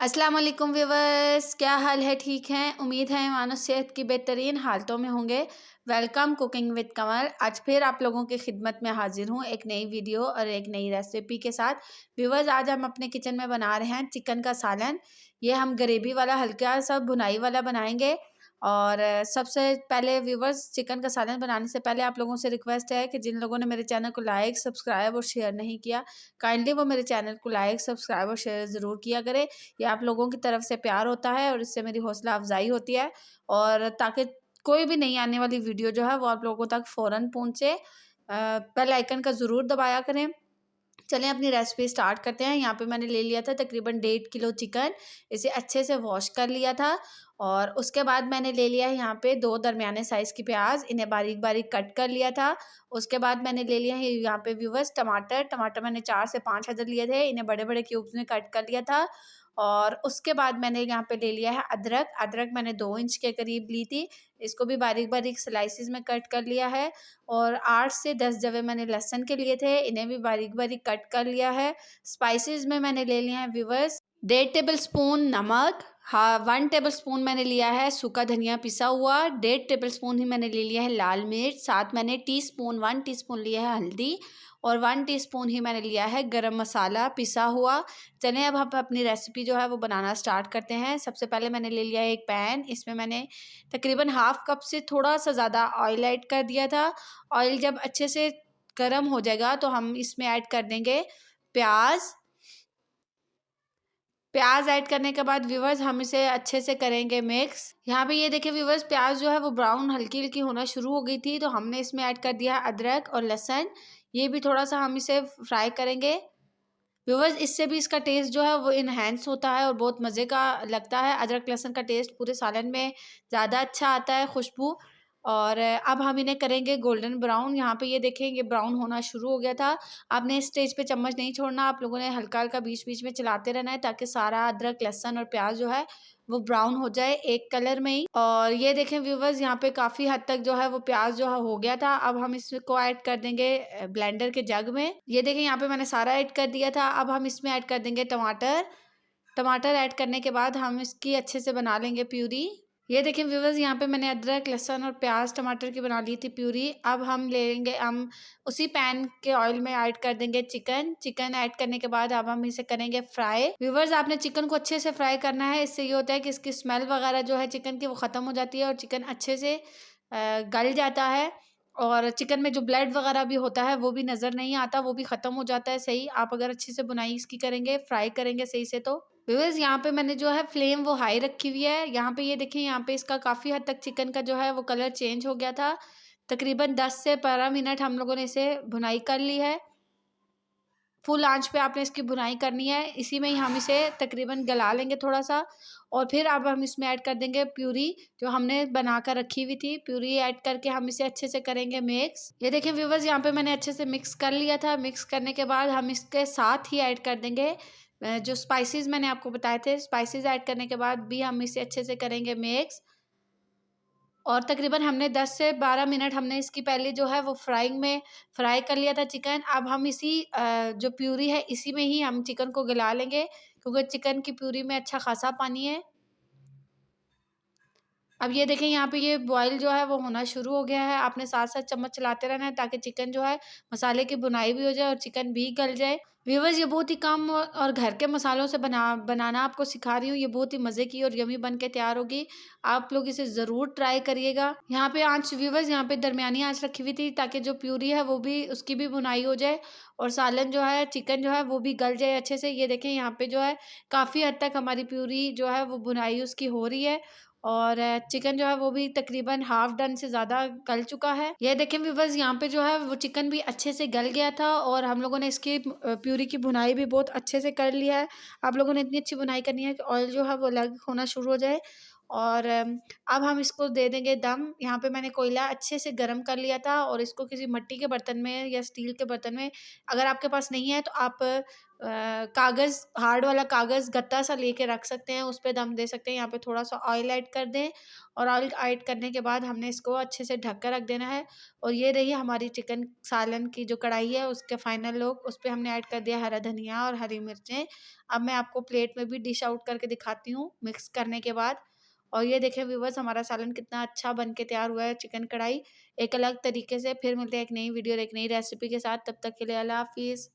अस्सलाम वालेकुम व्यूवर्स, क्या हाल है? ठीक हैं? उम्मीद है मानो सेहत की बेहतरीन हालतों में होंगे। वेलकम कुकिंग विद कमल। आज फिर आप लोगों की खिदमत में हाजिर हूँ एक नई वीडियो और एक नई रेसिपी के साथ। व्यूवर्स, आज हम अपने किचन में बना रहे हैं चिकन का सालन। ये हम ग्रेवी वाला हल्का सा भुनाई वाला बनाएंगे। और सबसे पहले व्यूवर्स, चिकन का सालन बनाने से पहले आप लोगों से रिक्वेस्ट है कि जिन लोगों ने मेरे चैनल को लाइक सब्सक्राइब और शेयर नहीं किया, काइंडली वो मेरे चैनल को लाइक सब्सक्राइब और शेयर ज़रूर किया करें। ये आप लोगों की तरफ से प्यार होता है और इससे मेरी हौसला अफजाई होती है, और ताकि कोई भी नई आने वाली वीडियो जो है वो आप लोगों तक फ़ौरन पहुँचे। बेल आइकन का ज़रूर दबाया करें। चलें अपनी रेसिपी स्टार्ट करते हैं। यहाँ पे मैंने ले लिया था तकरीबन 1.5 किलो चिकन। इसे अच्छे से वॉश कर लिया था। और उसके बाद मैंने ले लिया है यहाँ पे 2 दरमियाने साइज़ की प्याज, इन्हें बारीक बारीक कट कर लिया था। उसके बाद मैंने ले लिया है यहाँ पे व्यूवर्स टमाटर मैंने 4 से 5 अदद लिए थे, इन्हें बड़े बड़े क्यूब्स में कट कर लिया था। और उसके बाद मैंने यहाँ पे ले लिया है अदरक मैंने 2 इंच के करीब ली थी। इसको भी बारीक बारीक स्लाइसिस में कट कर लिया है। और 8 से 10 जवे मैंने लहसुन के लिए थे, इन्हें भी बारीक बारीक कट कर लिया है। स्पाइसेस में मैंने ले लिया है व्यूवर्स 1.5 टेबल स्पून नमक, हाँ 1 टेबल स्पून मैंने लिया है सूखा धनिया पिसा हुआ, 1.5 टेबल स्पून ही मैंने ले लिया है लाल मिर्च, साथ मैंने 1 टीस्पून लिया है हल्दी, और 1 टीस्पून ही मैंने लिया है गरम मसाला पिसा हुआ। चलें अब हम अपनी रेसिपी जो है वो बनाना स्टार्ट करते हैं। सबसे पहले मैंने ले लिया है एक पैन, इसमें मैंने तकरीबन हाफ कप से थोड़ा सा ज़्यादा ऑयल ऐड कर दिया था। ऑयल जब अच्छे से गर्म हो जाएगा तो हम इसमें ऐड कर देंगे प्याज। प्याज ऐड करने के बाद व्यूवर्स हम इसे अच्छे से करेंगे मिक्स। यहाँ पे ये देखिए व्यूवर्स, प्याज जो है वो ब्राउन हल्की हल्की होना शुरू हो गई थी, तो हमने इसमें ऐड कर दिया अदरक और लहसुन। ये भी थोड़ा सा हम इसे फ्राई करेंगे। व्यूवर्स, इससे भी इसका टेस्ट जो है वो इन्हेंस होता है और बहुत मज़े का लगता है। अदरक लहसुन का टेस्ट पूरे सालन में ज़्यादा अच्छा आता है, खुशबू। और अब हम इन्हें करेंगे गोल्डन ब्राउन। यहाँ पे ये देखें, ये ब्राउन होना शुरू हो गया था। आपने इस स्टेज पे चम्मच नहीं छोड़ना, आप लोगों ने हल्का हल्का बीच बीच में चलाते रहना है ताकि सारा अदरक लहसुन और प्याज जो है वो ब्राउन हो जाए एक कलर में ही। और ये देखें व्यूवर्स, यहाँ पे काफ़ी हद तक जो है वो प्याज जो है हो गया था। अब हम इसको ऐड कर देंगे ब्लेंडर के जग में। ये देखें यहाँ पे मैंने सारा ऐड कर दिया था। अब हम इसमें ऐड कर देंगे टमाटर। टमाटर ऐड करने के बाद हम इसकी अच्छे से बना लेंगे प्यूरी। ये देखें व्यूवर्स, यहाँ पे मैंने अदरक लहसुन और प्याज टमाटर की बना ली थी प्यूरी। अब हम लेंगे, हम उसी पैन के ऑयल में ऐड कर देंगे चिकन ऐड करने के बाद अब हम इसे करेंगे फ्राई। व्यूवर्स, आपने चिकन को अच्छे से फ्राई करना है। इससे ये होता है कि इसकी स्मेल वगैरह जो है चिकन की वो ख़त्म हो जाती है और चिकन अच्छे से गल जाता है। और चिकन में जो ब्लड वगैरह भी होता है वो भी नज़र नहीं आता, वो भी ख़त्म हो जाता है सही, आप अगर अच्छे से बुनाई इसकी करेंगे, फ्राई करेंगे सही से। तो व्यूअर्स, यहाँ पे मैंने जो है फ्लेम वो हाई रखी हुई है। यहाँ पे ये देखिए, यहाँ पे इसका काफ़ी हद तक चिकन का जो है वो कलर चेंज हो गया था। तकरीबन 10 से 12 मिनट हम लोगों ने इसे भुनाई कर ली है। फुल आंच पे आपने इसकी भुनाई करनी है। इसी में ही हम इसे तकरीबन गला लेंगे थोड़ा सा। और फिर अब हम इसमें ऐड कर देंगे प्यूरी जो हमने बना कर रखी हुई थी। प्यूरी ऐड करके हम इसे अच्छे से करेंगे मिक्स। ये देखें व्यूवर्स, यहाँ पे मैंने अच्छे से मिक्स कर लिया था। मिक्स करने के बाद हम इसके साथ ही ऐड कर देंगे जो स्पाइसेस मैंने आपको बताए थे। स्पाइसेस ऐड करने के बाद भी हम इसे अच्छे से करेंगे मिक्स। और तकरीबन हमने 10 से 12 मिनट हमने इसकी पहले जो है वो फ्राई कर लिया था चिकन। अब हम इसी जो प्यूरी है इसी में ही हम चिकन को गला लेंगे, क्योंकि चिकन की प्यूरी में अच्छा खासा पानी है। अब ये देखें, यहाँ पे ये बॉयल जो है वो होना शुरू हो गया है। आपने साथ साथ चम्मच चलाते रहना है ताकि चिकन जो है मसाले की भुनाई भी हो जाए और चिकन भी गल जाए। व्यूवर्स, ये बहुत ही कम और घर के मसालों से बनाना आपको सिखा रही हूँ। ये बहुत ही मज़े की और यमी बन के तैयार होगी। आप लोग इसे ज़रूर ट्राई करिएगा। यहाँ पे आँच व्यूवर्स, यहाँ पे दरमियानी आँच रखी हुई थी ताकि जो प्यूरी है वो भी उसकी भी भुनाई हो जाए और सालन जो है चिकन जो है वो भी गल जाए अच्छे से। ये देखें, यहाँ पे जो है काफ़ी हद तक हमारी प्यूरी जो है वो भुनाई उसकी हो रही है। और चिकन जो है वो भी तकरीबन हाफ डन से ज़्यादा गल चुका है। ये देखें व्यूवर्स, यहाँ पे जो है वो चिकन भी अच्छे से गल गया था और हम लोगों ने इसकी प्यूरी की भुनाई भी बहुत अच्छे से कर लिया है। आप लोगों ने इतनी अच्छी भुनाई करनी है कि ऑयल जो है वो अलग होना शुरू हो जाए। और अब हम इसको दे देंगे दम। यहाँ पे मैंने कोयला अच्छे से गर्म कर लिया था और इसको किसी मिट्टी के बर्तन में या स्टील के बर्तन में, अगर आपके पास नहीं है तो आप कागज़, हार्ड वाला कागज़ गत्ता सा लेके रख सकते हैं, उस पे दम दे सकते हैं। यहाँ पे थोड़ा सा ऑयल ऐड कर दें और ऑयल ऐड करने के बाद हमने इसको अच्छे से ढक कर रख देना है। और ये रही हमारी चिकन सालन की जो कढ़ाई है उसके फाइनल लुक। उस पे हमने ऐड कर दिया हरा धनिया और हरी मिर्चें। अब मैं आपको प्लेट में भी डिश आउट करके दिखाती हूँ मिक्स करने के बाद। और ये देखें व्यूअर्स, हमारा सालन कितना अच्छा बन के तैयार हुआ है, चिकन कढ़ाई एक अलग तरीके से। फिर मिलते हैं एक नई वीडियो और एक नई रेसिपी के साथ, तब तक के लिए अल्लाह हाफिज़।